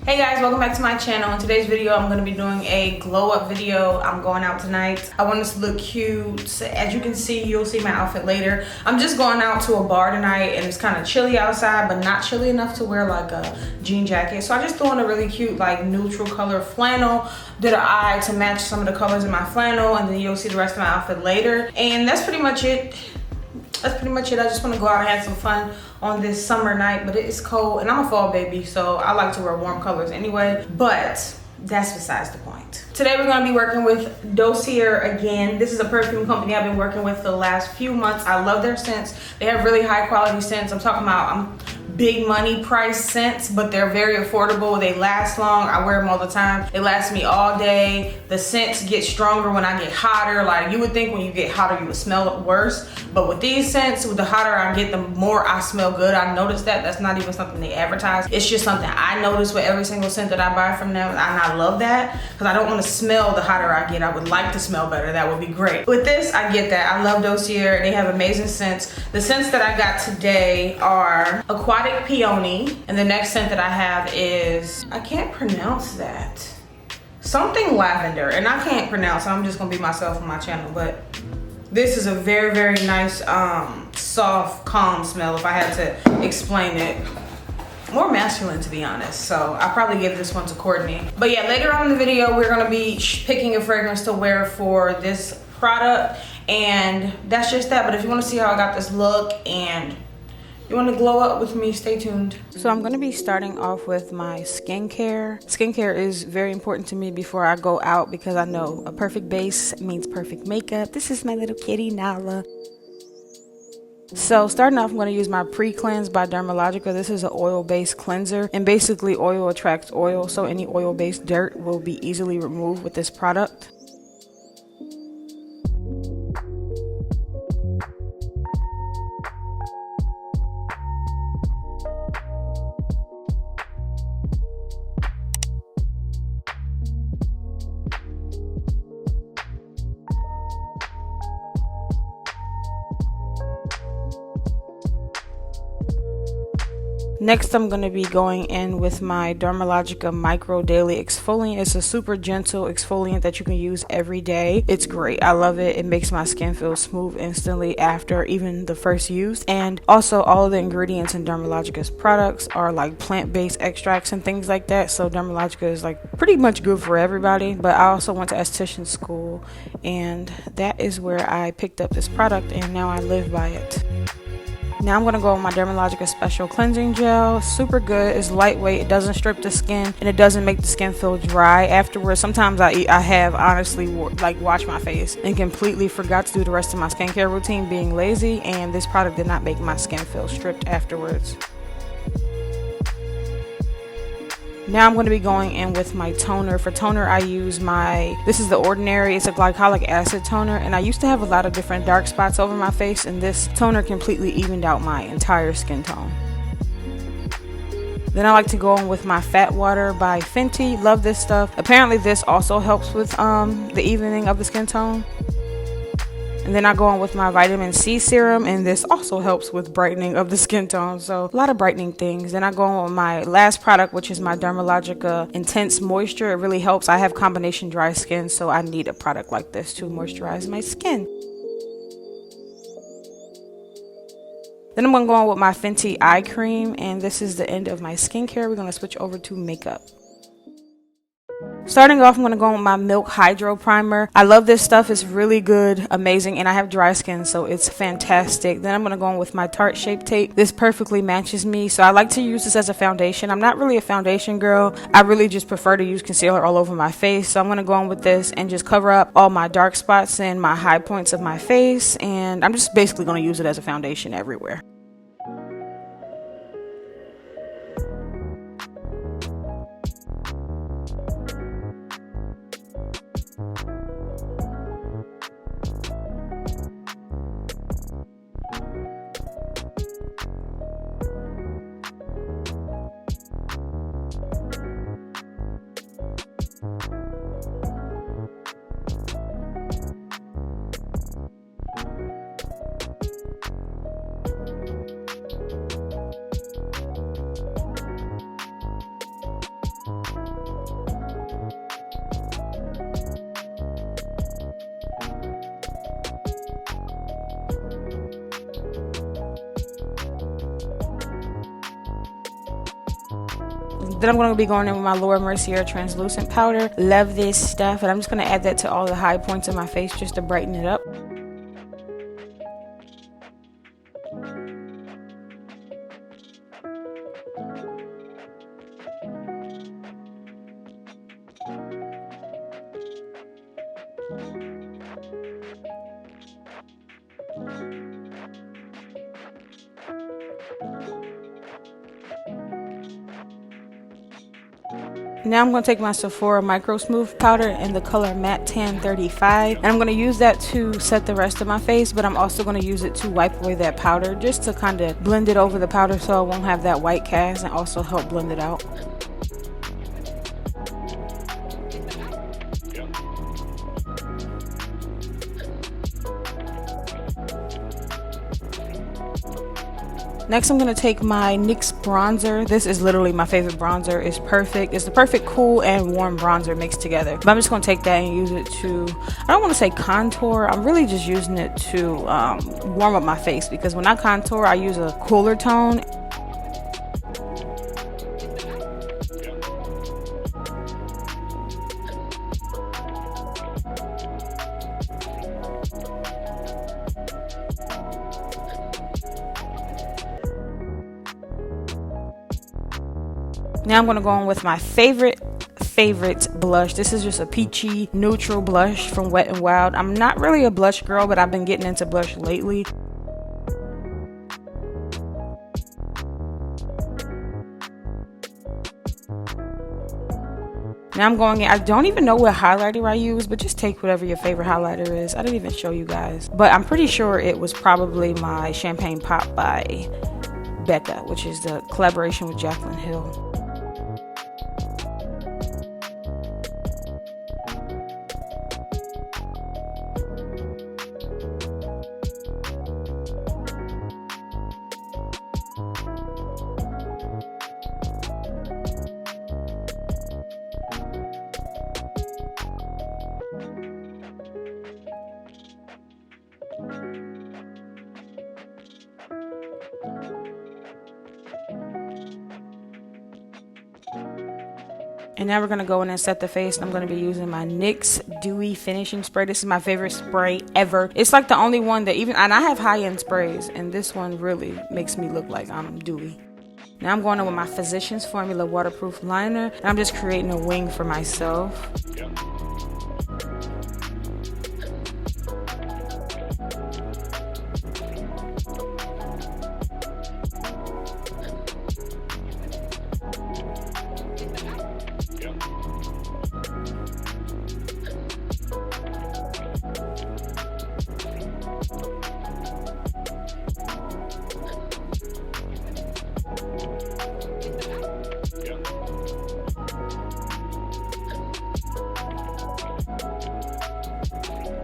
Hey guys, welcome back to my channel. In today's video, I'm going to be doing a glow up video. I'm going out tonight. I want this to look cute. As you can see, you'll see my outfit later. I'm just going out to a bar tonight and it's kind of chilly outside, but not chilly enough to wear like a jean jacket. So I just threw on a really cute like neutral color flannel. Did an eye to match some of the colors in my flannel, and then you'll see the rest of my outfit later. And that's pretty much it. I just want to go out and have some fun on this summer night, but it is cold and I'm a fall baby, so I like to wear warm colors anyway, but that's besides the point. Today we're going to be working with Dossier again. This is a perfume company I've been working with for the last few months. I love their scents. They have really high quality scents. I'm talking about big money price scents, but they're very affordable. They last long. I wear them all the time. They last me all day. The scents get stronger when I get hotter. Like, you would think when you get hotter you would smell worse, but with these scents, with the hotter I get, the more I smell good. I noticed that. That's not even something they advertise. It's just something I notice with every single scent that I buy from them, and I love that because I don't want to smell the hotter I get. I would like to smell better. That would be great. With this, I get that. I love Dossier. They have amazing scents. The scents that I got today are Aquatic Peony, and the next scent that I have is, I can't pronounce that, something lavender, and I can't pronounce it. I'm just gonna be myself on my channel, but this is a very, very nice soft, calm smell, if I had to explain it. More masculine, to be honest, so I'll probably give this one to Courtney. But yeah, later on in the video we're gonna be picking a fragrance to wear for this product, and that's just that. But if you want to see how I got this look and you want to glow up with me, stay tuned. So I'm going to be starting off with my skincare. Skincare is very important to me before I go out because I know a perfect base means perfect makeup. This is my little kitty, Nala. So starting off, I'm going to use my Pre-Cleanse by Dermalogica. This is an oil-based cleanser, and basically oil attracts oil, so any oil-based dirt will be easily removed with this product. Next, I'm going to be going in with my Dermalogica Micro Daily Exfoliant. It's a super gentle exfoliant that you can use every day. It's great. I love it. It makes my skin feel smooth instantly after even the first use. And also, all of the ingredients in Dermalogica's products are like plant-based extracts and things like that. So Dermalogica is like pretty much good for everybody. But I also went to esthetician school, and that is where I picked up this product, and now I live by it. Now I'm going to go with my Dermalogica Special Cleansing Gel. Super good. It's lightweight. It doesn't strip the skin, and it doesn't make the skin feel dry afterwards. Sometimes I have honestly washed my face and completely forgot to do the rest of my skincare routine being lazy, and this product did not make my skin feel stripped afterwards. Now I'm going to be going in with my toner. For toner, I use this is The Ordinary. It's a glycolic acid toner, and I used to have a lot of different dark spots over my face, and this toner completely evened out my entire skin tone. Then I like to go in with my Fat Water by Fenty. Love this stuff. Apparently this also helps with the evening of the skin tone. And then I go on with my vitamin C serum, and this also helps with brightening of the skin tone. So a lot of brightening things. Then I go on with my last product, which is my Dermalogica Intense Moisture. It really helps. I have combination dry skin, so I need a product like this to moisturize my skin. Then I'm going to go on with my Fenty eye cream, and this is the end of my skincare. We're going to switch over to makeup. Starting off, I'm going to go with my Milk Hydro Primer. I love this stuff. It's really good, amazing, and I have dry skin, so it's fantastic. Then I'm going to go in with my Tarte Shape Tape. This perfectly matches me, so I like to use this as a foundation. I'm not really a foundation girl. I really just prefer to use concealer all over my face, so I'm going to go in with this and just cover up all my dark spots and my high points of my face, and I'm just basically going to use it as a foundation everywhere. Then I'm going to be going in with my Laura Mercier translucent powder. Love this stuff, and I'm just going to add that to all the high points of my face just to brighten it up. Now I'm going to take my Sephora Micro Smooth powder in the color Matte Tan 35, and I'm going to use that to set the rest of my face, but I'm also going to use it to wipe away that powder just to kind of blend it over the powder so it won't have that white cast, and also help blend it out. Next, I'm going to take my NYX bronzer. This is literally my favorite bronzer. It's perfect. It's the perfect cool and warm bronzer mixed together. But I'm just going to take that and use it to, I don't want to say contour. I'm really just using it to warm up my face, because when I contour, I use a cooler tone. Now I'm going to go on with my favorite blush. This is just a peachy neutral blush from Wet n Wild. I'm not really a blush girl, but I've been getting into blush lately. Now I'm going in, I don't even know what highlighter I use, but just take whatever your favorite highlighter is. I didn't even show you guys, but I'm pretty sure it was probably my Champagne Pop by Becca, which is the collaboration with Jaclyn Hill. And now we're going to go in and set the face. I'm going to be using my NYX Dewy Finishing Spray. This is my favorite spray ever. It's like the only one that even, and I have high-end sprays, and this one really makes me look like I'm dewy. Now I'm going in with my Physicians Formula Waterproof Liner, and I'm just creating a wing for myself.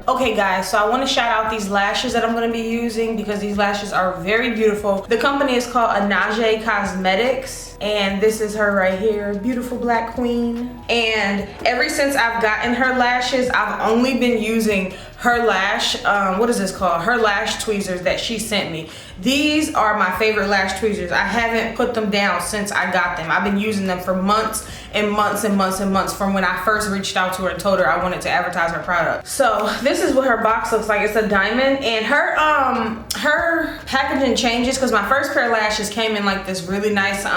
Okay guys, so I want to shout out these lashes that I'm going to be using because these lashes are very beautiful. The company is called Anaje Cosmetics, and this is her right here, beautiful black queen. And ever since I've gotten her lashes, I've only been using her lash, what is this called? Her lash tweezers that she sent me. These are my favorite lash tweezers. I haven't put them down since I got them. I've been using them for months and months and months and months from when I first reached out to her and told her I wanted to advertise her product. So this is what her box looks like. It's a diamond, and her packaging changes because my first pair of lashes came in like this really nice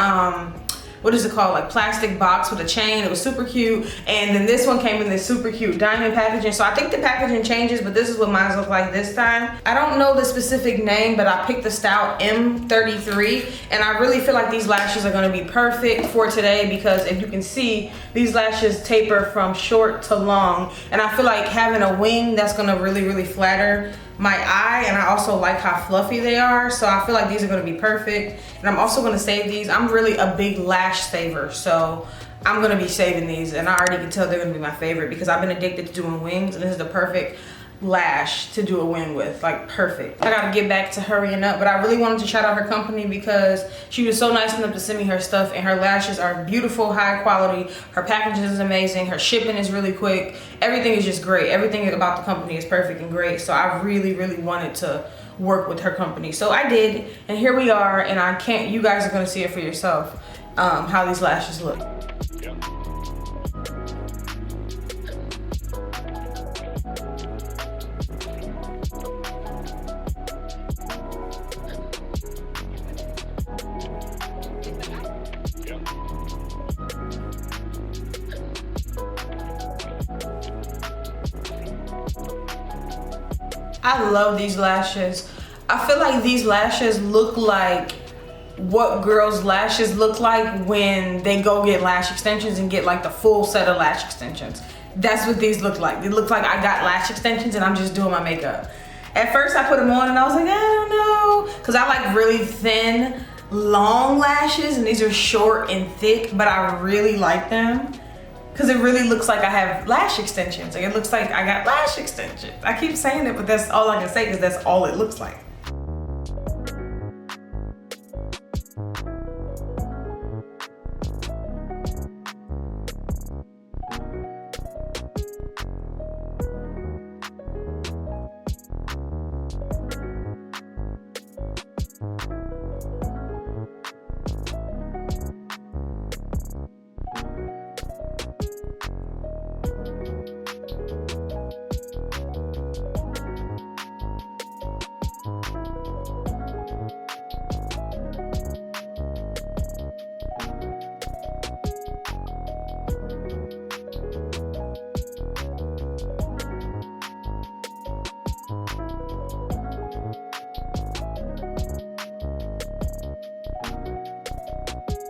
what is it called, like plastic box with a chain. It was super cute. And then this one came in this super cute diamond packaging. So I think the packaging changes, but this is what mine look like this time. I don't know the specific name, but I picked the style M33, and I really feel like these lashes are gonna be perfect for today because if you can see, these lashes taper from short to long, and I feel like having a wing that's gonna really flatter my eye, and I also like how fluffy they are, so I feel like these are going to be perfect. And I'm also going to save these. I'm really a big lash saver, so I'm going to be saving these, and I already can tell they're going to be my favorite because I've been addicted to doing wings, and this is the perfect lash to do a wing with, like perfect. I gotta get back to hurrying up, but I really wanted to shout out her company because she was so nice enough to send me her stuff, and her lashes are beautiful, high quality. Her packaging is amazing. Her shipping is really quick. Everything is just great. Everything about the company is perfect and great. So I really wanted to work with her company. So I did, and here we are, and I can't, you guys are gonna see it for yourself. how these lashes look. I love these lashes. I feel like these lashes look like what girls' lashes look like when they go get lash extensions and get like the full set of lash extensions. That's what these look like. They look like I got lash extensions and I'm just doing my makeup. At first I put them on and I was like, I don't know. Cause I like really thin, long lashes, and these are short and thick, but I really like them. Cause it really looks like I have lash extensions. Like it looks like I got lash extensions. I keep saying it, but that's all I can say because that's all it looks like.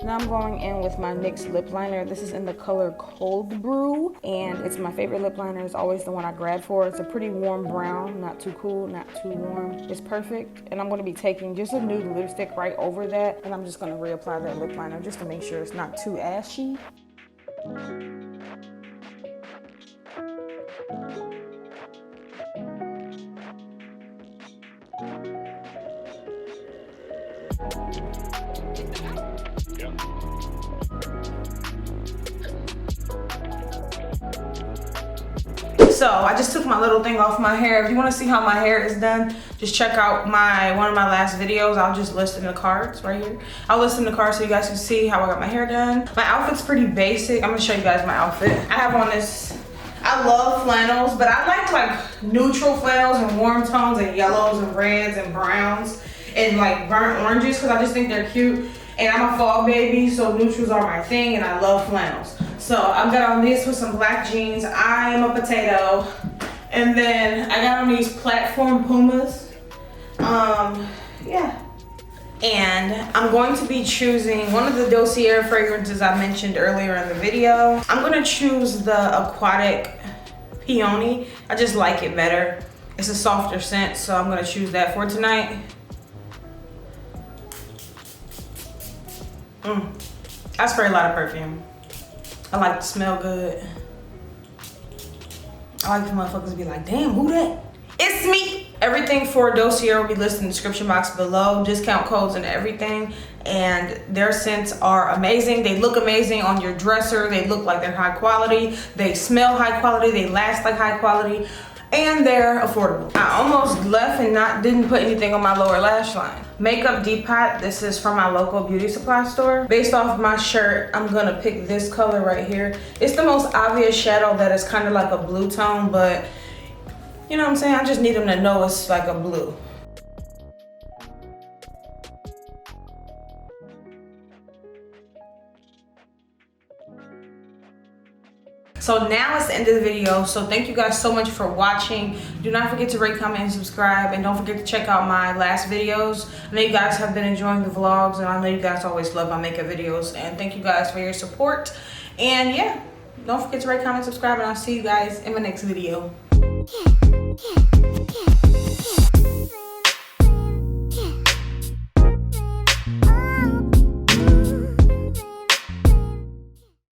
Now I'm going in with my NYX lip liner. This is in the color Cold Brew, and it's my favorite lip liner. It's always the one I grab for. It's a pretty warm brown, not too cool, not too warm. It's perfect, and I'm going to be taking just a nude lipstick right over that, and I'm just going to reapply that lip liner just to make sure it's not too ashy. So I just took my little thing off my hair. If you want to see how my hair is done, just check out one of my last videos. I'll just list in the cards right here. I'll list in the cards so you guys can see how I got my hair done. My outfit's pretty basic. I'm gonna show you guys my outfit. I have on this, I love flannels, but I like neutral flannels and warm tones and yellows and reds and browns and like burnt oranges because I just think they're cute. And I'm a fall baby, so neutrals are my thing, and I love flannels. So I've got on this with some black jeans. I am a potato. And then I got on these platform Pumas. Yeah. And I'm going to be choosing one of the Dossier fragrances I mentioned earlier in the video. I'm gonna choose the Aquatic Peony. I just like it better. It's a softer scent, so I'm gonna choose that for tonight. I spray a lot of perfume. I like to smell good. I like the motherfuckers to be like, damn, who that? It's me. Everything for Dossier will be listed in the description box below. Discount codes and everything. And their scents are amazing. They look amazing on your dresser. They look like they're high quality. They smell high quality. They last like high quality. And they're affordable. I almost left and didn't put anything on my lower lash line. Makeup Depot, this is from my local beauty supply store. Based off my shirt, I'm gonna pick this color right here. It's the most obvious shadow that is kind of like a blue tone, but you know what I'm saying? I just need them to know it's like a blue. So now it's the end of the video. So thank you guys so much for watching. Do not forget to rate, comment, and subscribe. And don't forget to check out my last videos. I know you guys have been enjoying the vlogs, and I know you guys always love my makeup videos. And thank you guys for your support. And yeah, don't forget to rate, comment, subscribe, and I'll see you guys in my next video.